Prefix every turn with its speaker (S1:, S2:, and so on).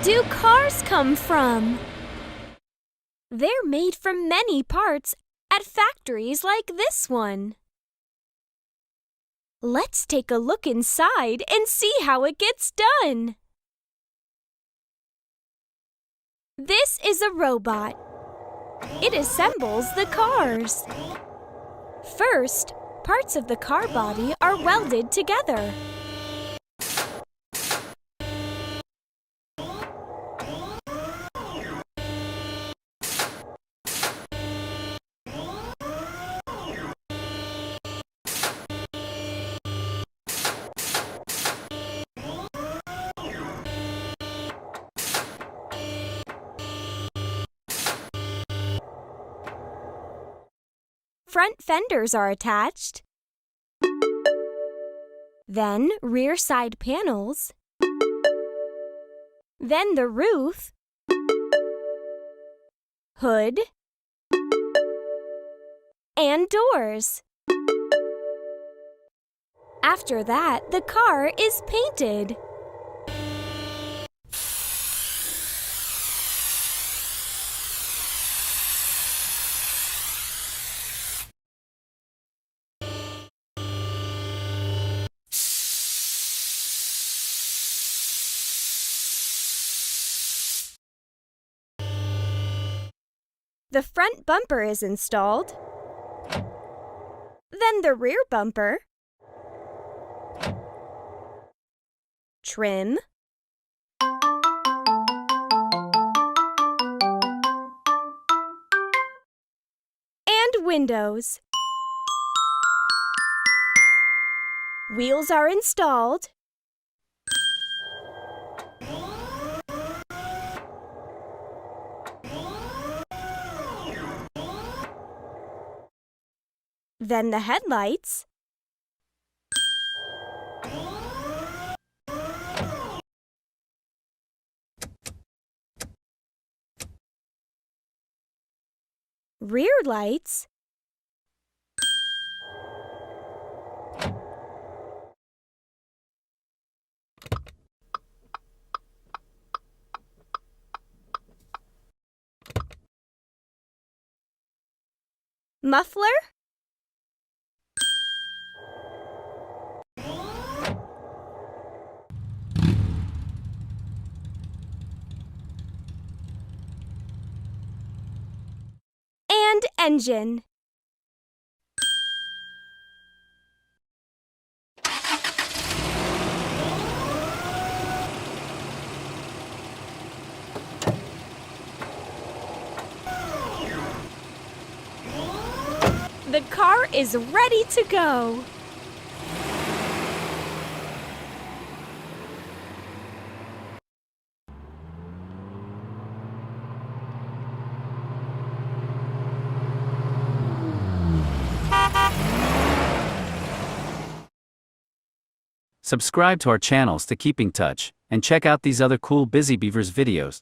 S1: do cars come from? They're made from many parts at factories like this one. Let's take a look inside and see how it gets done. This is a robot. It assembles the cars. First, parts of the car body are welded together. Front fenders are attached. Then rear side panels. Then the roof, hood, and doors. After that, the car is painted. The front bumper is installed. Then the rear bumper, trim, and windows. Wheels are installed. Then the headlights, rear lights, muffler, and engine. The car is ready to go.
S2: Subscribe to our channels to keep in touch, and check out these other cool Busy Beavers videos.